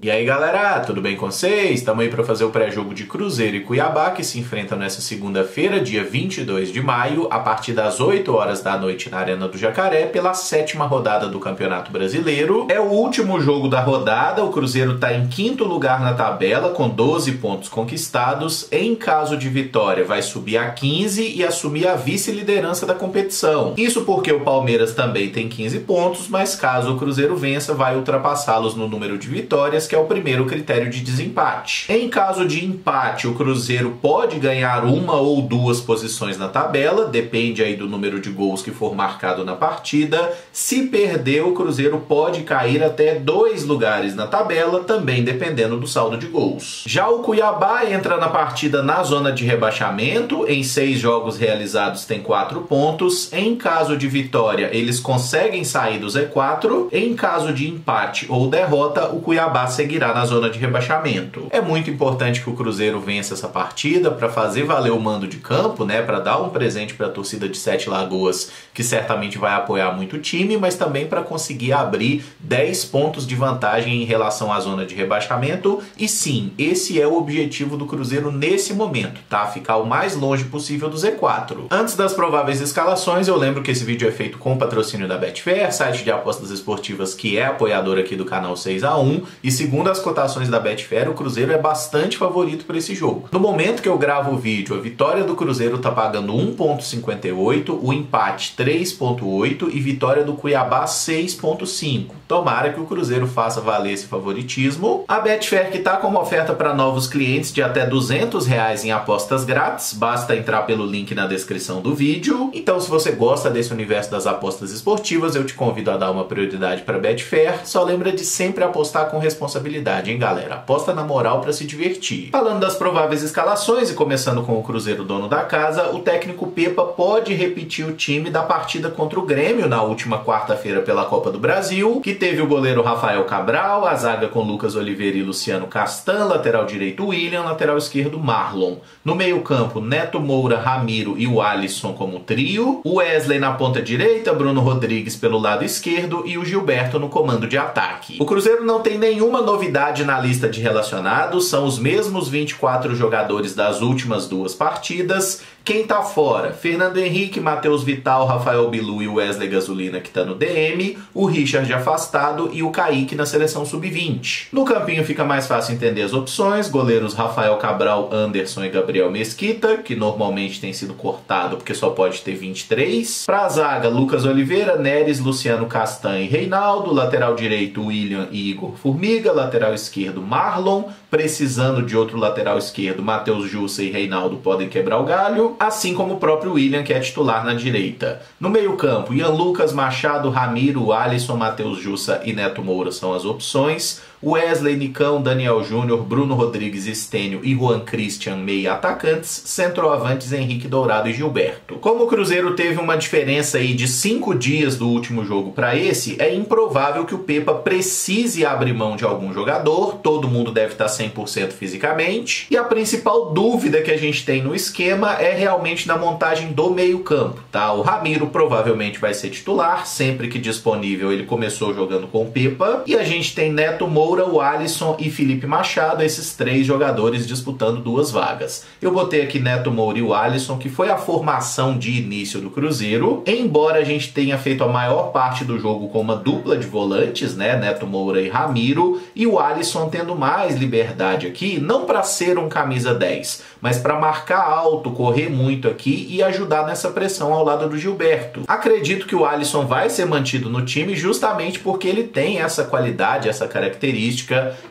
E aí galera, tudo bem com vocês? Estamos aí para fazer o pré-jogo de Cruzeiro e Cuiabá, que se enfrentam nessa segunda-feira, dia 22 de maio, a partir das 8 horas da noite na Arena do Jacaré, pela 7ª rodada do Campeonato Brasileiro. É o último jogo da rodada, o Cruzeiro está em 5º lugar na tabela, com 12 pontos conquistados. Em caso de vitória, vai subir a 15 e assumir a vice-liderança da competição. Isso porque o Palmeiras também tem 15 pontos, mas caso o Cruzeiro vença, vai ultrapassá-los no número de vitórias, que é o primeiro critério de desempate. Em caso de empate, o Cruzeiro pode ganhar uma ou duas posições na tabela, depende aí do número de gols que for marcado na partida. Se perder, o Cruzeiro pode cair até 2 lugares na tabela, também dependendo do saldo de gols. Já o Cuiabá entra na partida na zona de rebaixamento, em 6 jogos realizados tem 4 pontos. Em caso de vitória, eles conseguem sair do Z4. Em caso de empate ou derrota, o Cuiabá seguirá na zona de rebaixamento. É muito importante que o Cruzeiro vença essa partida para fazer valer o mando de campo, né, para dar um presente para a torcida de Sete Lagoas, que certamente vai apoiar muito o time, mas também para conseguir abrir 10 pontos de vantagem em relação à zona de rebaixamento. E sim, esse é o objetivo do Cruzeiro nesse momento, tá? Ficar o mais longe possível do Z4. Antes das prováveis escalações, eu lembro que esse vídeo é feito com patrocínio da Betfair, site de apostas esportivas que é apoiador aqui do canal 6x1, e segundo as cotações da Betfair, o Cruzeiro é bastante favorito para esse jogo. No momento que eu gravo o vídeo, a vitória do Cruzeiro está pagando 1,58, o empate 3,8 e vitória do Cuiabá 6,5. Tomara que o Cruzeiro faça valer esse favoritismo. A Betfair que está com uma oferta para novos clientes de até R$200 em apostas grátis, basta entrar pelo link na descrição do vídeo. Então, se você gosta desse universo das apostas esportivas, eu te convido a dar uma prioridade para a Betfair. Só lembra de sempre apostar com responsabilidade, hein, galera? Aposta na moral para se divertir. Falando das prováveis escalações e começando com o Cruzeiro, dono da casa, o técnico Pepa pode repetir o time da partida contra o Grêmio na última quarta-feira pela Copa do Brasil, que teve o goleiro Rafael Cabral, a zaga com Lucas Oliveira e Luciano Castan, lateral direito William, lateral esquerdo Marlon. No meio-campo, Neto Moura, Ramiro e o Alisson como trio, o Wesley na ponta direita, Bruno Rodrigues pelo lado esquerdo e o Gilberto no comando de ataque. O Cruzeiro não tem nenhuma novidade na lista de relacionados, são os mesmos 24 jogadores das últimas 2 partidas. Quem tá fora? Fernando Henrique, Matheus Vital, Rafael Bilu e Wesley Gasolina, que tá no DM, o Richard afastado e o Kaique na seleção sub-20. No campinho fica mais fácil entender as opções: goleiros Rafael Cabral, Anderson e Gabriel Mesquita, que normalmente tem sido cortado porque só pode ter 23. Pra zaga, Lucas Oliveira, Neres, Luciano Castan e Reinaldo, lateral direito William e Igor Formiga, lateral esquerdo Marlon, precisando de outro lateral esquerdo, Matheus Jussa e Reinaldo podem quebrar o galho, assim como o próprio William, que é titular na direita. No meio-campo, Ian Lucas, Machado, Ramiro, Alisson, Matheus Jussa e Neto Moura são as opções. Wesley, Nicão, Daniel Júnior, Bruno Rodrigues, Estênio e Juan Christian, meia atacantes, centroavantes Henrique Dourado e Gilberto. Como o Cruzeiro teve uma diferença aí de 5 dias do último jogo para esse, é improvável que o Pepa precise abrir mão de algum jogador, todo mundo deve estar 100% fisicamente, e a principal dúvida que a gente tem no esquema é realmente na montagem do meio-campo, tá? O Ramiro provavelmente vai ser titular, sempre que disponível ele começou jogando com o Pepa, e a gente tem Neto Moura, o Alisson e Felipe Machado, esses 3 jogadores disputando 2 vagas. Eu botei aqui Neto Moura e o Alisson, que foi a formação de início do Cruzeiro, embora a gente tenha feito a maior parte do jogo com uma dupla de volantes, né, Neto Moura e Ramiro, e o Alisson tendo mais liberdade aqui, não para ser um camisa 10, mas para marcar alto, correr muito aqui e ajudar nessa pressão ao lado do Gilberto. Acredito que o Alisson vai ser mantido no time justamente porque ele tem essa qualidade, essa característica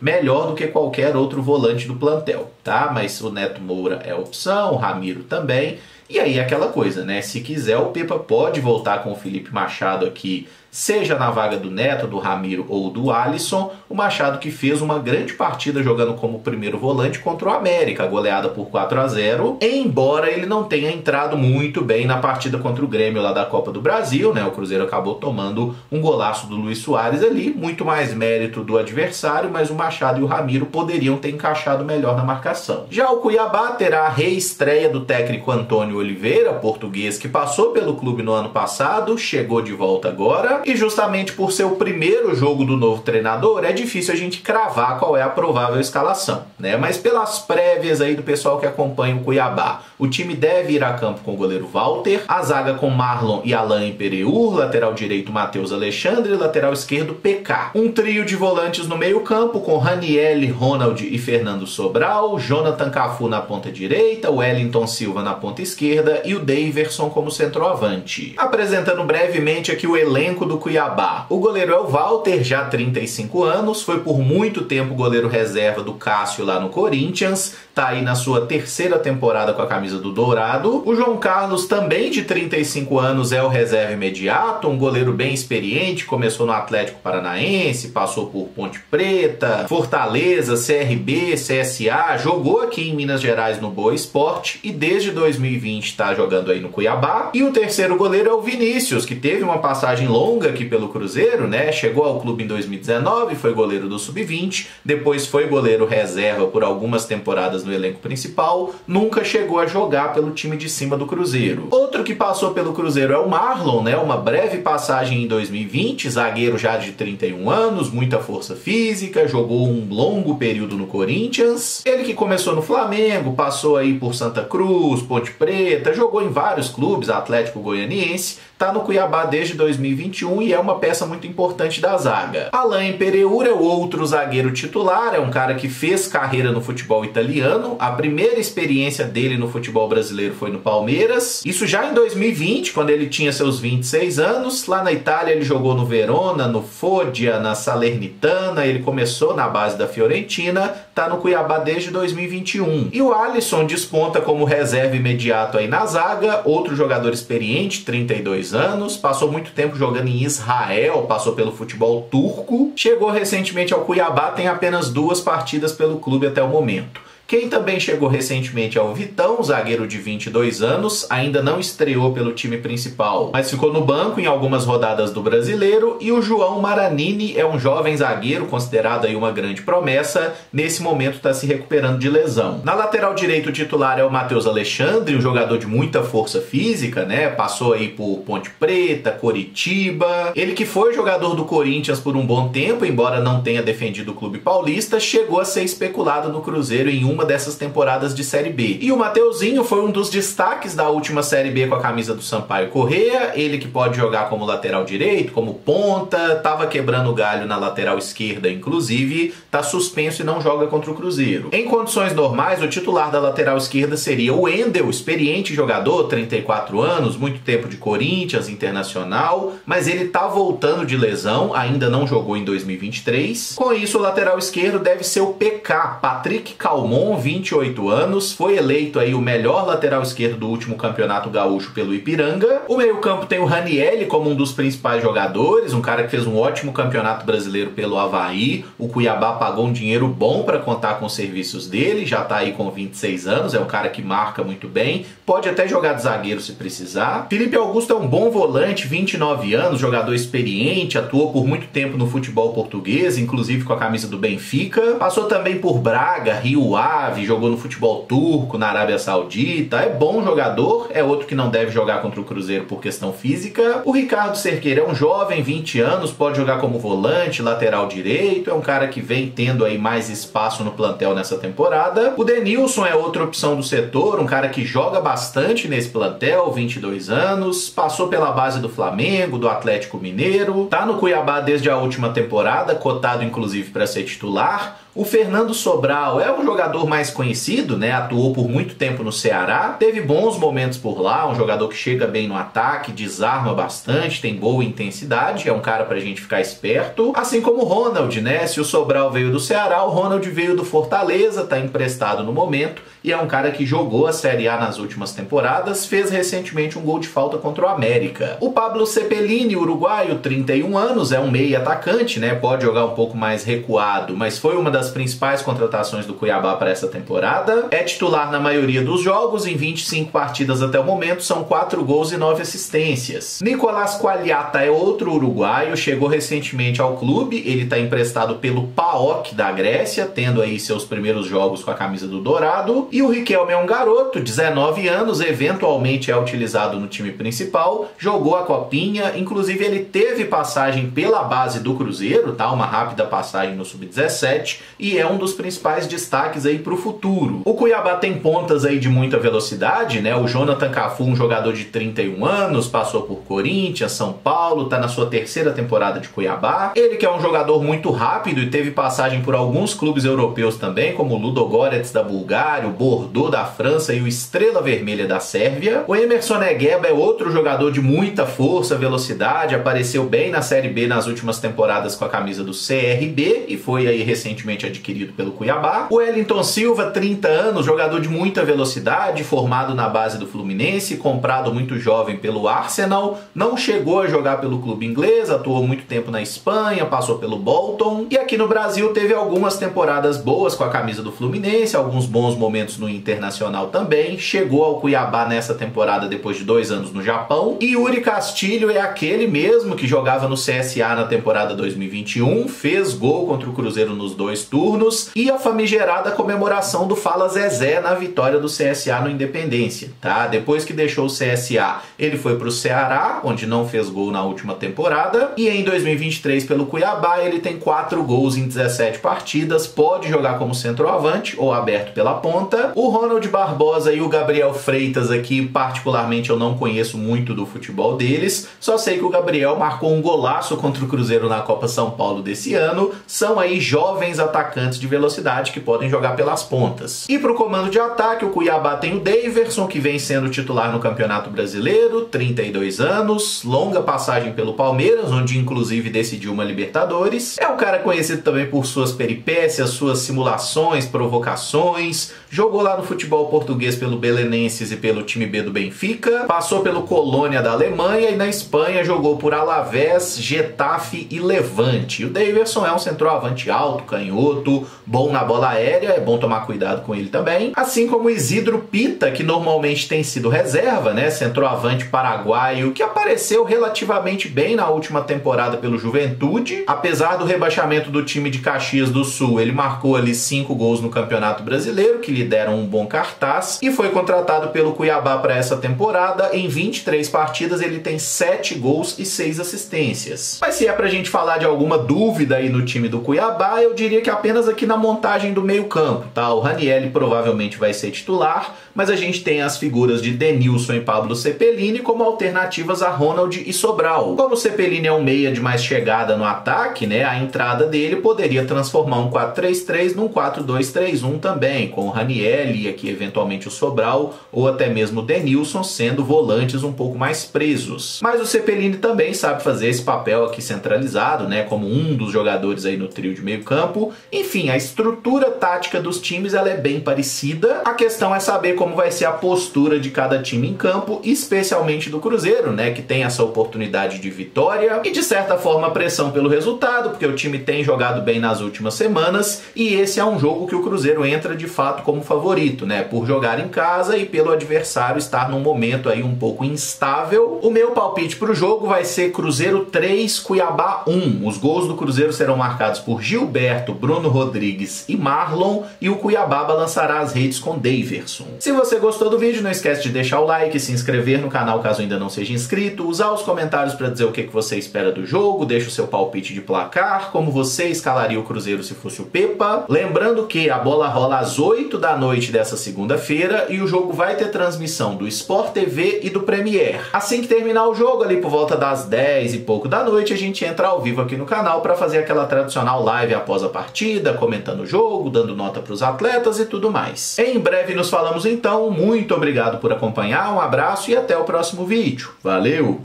melhor do que qualquer outro volante do plantel, tá? Mas o Neto Moura é opção, o Ramiro também. E aí aquela coisa, né? Se quiser, o Pepa pode voltar com o Felipe Machado aqui, seja na vaga do Neto, do Ramiro ou do Alisson. O Machado que fez uma grande partida jogando como primeiro volante contra o América, goleada por 4-0, embora ele não tenha entrado muito bem na partida contra o Grêmio lá da Copa do Brasil, né? O Cruzeiro acabou tomando um golaço do Luis Soares ali, muito mais mérito do adversário, mas o Machado e o Ramiro poderiam ter encaixado melhor na marcação. Já o Cuiabá terá a reestreia do técnico Antônio Oliveira, português que passou pelo clube no ano passado, chegou de volta agora. estreia, e justamente por ser o primeiro jogo do novo treinador, é difícil a gente cravar qual é a provável escalação, né? Mas pelas prévias aí do pessoal que acompanha o Cuiabá, o time deve ir a campo com o goleiro Walter, a zaga com Marlon e Alain Pereur, lateral direito Matheus Alexandre, lateral esquerdo PK. Um trio de volantes no meio campo com Raniel, Ronald e Fernando Sobral, Jonathan Cafu na ponta direita, Wellington Silva na ponta esquerda e o Daverson como centroavante. Apresentando brevemente aqui o elenco do Cuiabá. O goleiro é o Walter, já 35 anos, foi por muito tempo goleiro reserva do Cássio lá no Corinthians, tá aí na sua terceira temporada com a camisa do Dourado. O João Carlos, também de 35 anos, é o reserva imediato, um goleiro bem experiente, começou no Atlético Paranaense, passou por Ponte Preta, Fortaleza, CRB, CSA, jogou aqui em Minas Gerais no Boa Esporte e desde 2020 está jogando aí no Cuiabá. E o terceiro goleiro é o Vinícius, que teve uma passagem longa aqui pelo Cruzeiro, né? Chegou ao clube em 2019, foi goleiro do Sub-20, depois foi goleiro reserva por algumas temporadas no elenco principal, nunca chegou a jogar pelo time de cima do Cruzeiro. Outro que passou pelo Cruzeiro é o Marlon, né? Uma breve passagem em 2020, zagueiro já de 31 anos, muita força física, jogou um longo período no Corinthians. Ele que começou no Flamengo, passou aí por Santa Cruz, Ponte Preta, jogou em vários clubes, Atlético Goianiense, tá no Cuiabá desde 2021 e é uma peça muito importante da zaga. Alain Pereur é o outro zagueiro titular, é um cara que fez carreira no futebol italiano, a primeira experiência dele no futebol brasileiro foi no Palmeiras, isso já em 2020, quando ele tinha seus 26 anos, lá na Itália ele jogou no Verona, no Foggia, na Salernitana, ele começou na base da Fiorentina, tá no Cuiabá desde 2021. E o Alisson desponta como reserva imediato aí na zaga, outro jogador experiente, 32 anos, passou muito tempo jogando em Israel, passou pelo futebol turco, chegou recentemente ao Cuiabá, tem apenas 2 partidas pelo clube até o momento. Quem também chegou recentemente é o Vitão, zagueiro de 22 anos, ainda não estreou pelo time principal, mas ficou no banco em algumas rodadas do Brasileiro, e o João Maranini é um jovem zagueiro, considerado aí uma grande promessa, nesse momento está se recuperando de lesão. Na lateral direito o titular é o Matheus Alexandre, um jogador de muita força física, né? Passou aí por Ponte Preta, Coritiba, ele que foi jogador do Corinthians por um bom tempo, embora não tenha defendido o clube paulista, chegou a ser especulado no Cruzeiro em uma dessas temporadas de Série B. E o Mateuzinho foi um dos destaques da última Série B com a camisa do Sampaio Corrêa, ele que pode jogar como lateral direito, como ponta, tava quebrando o galho na lateral esquerda, inclusive, tá suspenso e não joga contra o Cruzeiro. Em condições normais, o titular da lateral esquerda seria o Wendel, experiente jogador, 34 anos, muito tempo de Corinthians, Internacional, mas ele tá voltando de lesão, ainda não jogou em 2023. Com isso, o lateral esquerdo deve ser o PK, Patrick Calmon, 28 anos, foi eleito aí o melhor lateral esquerdo do último campeonato gaúcho pelo Ipiranga. O meio-campo tem o Raniel como um dos principais jogadores, um cara que fez um ótimo campeonato brasileiro pelo Avaí. O Cuiabá pagou um dinheiro bom para contar com os serviços dele, já tá aí com 26 anos, é um cara que marca muito bem, pode até jogar de zagueiro se precisar. Felipe Augusto é um bom volante, 29 anos, jogador experiente, atuou por muito tempo no futebol português, inclusive com a camisa do Benfica, passou também por Braga, Rio Ave, jogou no futebol turco, na Arábia Saudita, é bom jogador, é outro que não deve jogar contra o Cruzeiro por questão física. O Ricardo Cerqueira é um jovem, 20 anos, pode jogar como volante, lateral direito, é um cara que vem tendo aí mais espaço no plantel nessa temporada. O Denilson é outra opção do setor, um cara que joga bastante nesse plantel, 22 anos, passou pela base do Flamengo, do Atlético Mineiro, tá no Cuiabá desde a última temporada, cotado inclusive para ser titular. O Fernando Sobral é um jogador mais conhecido, né? Atuou por muito tempo no Ceará, teve bons momentos por lá, um jogador que chega bem no ataque, desarma bastante, tem boa intensidade, é um cara pra gente ficar esperto. Assim como o Ronald, né? Se o Sobral veio do Ceará, o Ronald veio do Fortaleza, tá emprestado no momento, e é um cara que jogou a Série A nas últimas temporadas, fez recentemente um gol de falta contra o América. O Pablo Cepelini, uruguaio, 31 anos, é um meia atacante, né? Pode jogar um pouco mais recuado, mas foi uma das principais contratações do Cuiabá para essa temporada. É titular na maioria dos jogos, em 25 partidas até o momento, são 4 gols e 9 assistências. Nicolás Qualiata é outro uruguaio, chegou recentemente ao clube, ele está emprestado pelo PAOK da Grécia, tendo aí seus primeiros jogos com a camisa do Dourado. E E o Riquelme é um garoto, 19 anos, eventualmente é utilizado no time principal, jogou a Copinha, inclusive ele teve passagem pela base do Cruzeiro, tá? Uma rápida passagem no Sub-17, e é um dos principais destaques aí para o futuro. O Cuiabá tem pontas aí de muita velocidade, né? O Jonathan Cafu, um jogador de 31 anos, passou por Corinthians, São Paulo, tá na sua terceira temporada de Cuiabá. Ele que é um jogador muito rápido e teve passagem por alguns clubes europeus também, como o Ludogorets da Bulgária, o Bordeaux da França e o Estrela Vermelha da Sérvia. O Emerson Negueba é outro jogador de muita força, velocidade, apareceu bem na Série B nas últimas temporadas com a camisa do CRB e foi aí recentemente adquirido pelo Cuiabá. O Wellington Silva, 30 anos, jogador de muita velocidade, formado na base do Fluminense, comprado muito jovem pelo Arsenal, não chegou a jogar pelo clube inglês, atuou muito tempo na Espanha, passou pelo Bolton e aqui no Brasil teve algumas temporadas boas com a camisa do Fluminense, alguns bons momentos no Internacional também, chegou ao Cuiabá nessa temporada depois de 2 anos no Japão. E Yuri Castilho é aquele mesmo que jogava no CSA na temporada 2021, fez gol contra o Cruzeiro nos 2 turnos e a famigerada comemoração do Fala Zezé na vitória do CSA no Independência, tá? Depois que deixou o CSA, ele foi pro Ceará, onde não fez gol na última temporada, e em 2023 pelo Cuiabá ele tem 4 gols em 17 partidas, pode jogar como centroavante ou aberto pela ponta. O Ronald Barbosa e o Gabriel Freitas aqui, particularmente eu não conheço muito do futebol deles, só sei que o Gabriel marcou um golaço contra o Cruzeiro na Copa São Paulo desse ano, são aí jovens atacantes de velocidade que podem jogar pelas pontas. E pro comando de ataque, o Cuiabá tem o Daverson, que vem sendo titular no Campeonato Brasileiro, 32 anos, longa passagem pelo Palmeiras, onde inclusive decidiu uma Libertadores. É um cara conhecido também por suas peripécias, suas simulações, provocações, jogou lá no futebol português pelo Belenenses e pelo time B do Benfica, passou pelo Colônia da Alemanha e na Espanha jogou por Alavés, Getafe e Levante. O Daverson é um centroavante alto, canhoto, bom na bola aérea, é bom tomar cuidado com ele também. Assim como o Isidro Pita, que normalmente tem sido reserva, né? Centroavante paraguaio, que apareceu relativamente bem na última temporada pelo Juventude. Apesar do rebaixamento do time de Caxias do Sul, ele marcou ali 5 gols no Campeonato Brasileiro, que lhe deram um bom cartaz, e foi contratado pelo Cuiabá para essa temporada. Em 23 partidas ele tem 7 gols e 6 assistências. Mas se é pra gente falar de alguma dúvida aí no time do Cuiabá, eu diria que apenas aqui na montagem do meio campo, tá? O Ranieri provavelmente vai ser titular, mas a gente tem as figuras de Denilson e Pablo Cepelini como alternativas a Ronald e Sobral. Como o Cepelini é um meia de mais chegada no ataque, né, a entrada dele poderia transformar um 4-3-3 num 4-2-3-1 também, com o Ranieri e aqui eventualmente o Sobral ou até mesmo o Denilson sendo volantes um pouco mais presos. Mas o Cepelini também sabe fazer esse papel aqui centralizado, né, como um dos jogadores aí no trio de meio campo. Enfim, a estrutura tática dos times ela é bem parecida. A questão é saber como vai ser a postura de cada time em campo, especialmente do Cruzeiro, né, que tem essa oportunidade de vitória e de certa forma pressão pelo resultado, porque o time tem jogado bem nas últimas semanas e esse é um jogo que o Cruzeiro entra de fato como favorito, né, por jogar em casa e pelo adversário estar num momento aí um pouco instável. O meu palpite para o jogo vai ser Cruzeiro 3, Cuiabá 1. Os gols do Cruzeiro serão marcados por Gilberto, Bruno Rodrigues e Marlon, e o Cuiabá balançará as redes com Daverson. Se você gostou do vídeo, não esquece de deixar o like, se inscrever no canal caso ainda não seja inscrito, usar os comentários para dizer o que você espera do jogo, deixa o seu palpite de placar, como você escalaria o Cruzeiro se fosse o Pepa. Lembrando que a bola rola às 8 da noite dessa segunda-feira e o jogo vai ter transmissão do Sport TV e do Premiere. Assim que terminar o jogo, ali por volta das 10 e pouco da noite, a gente entra ao vivo aqui no canal para fazer aquela tradicional live após a partida, comentando o jogo, dando nota para os atletas e tudo mais. Em breve nos falamos então, muito obrigado por acompanhar, um abraço e até o próximo vídeo. Valeu!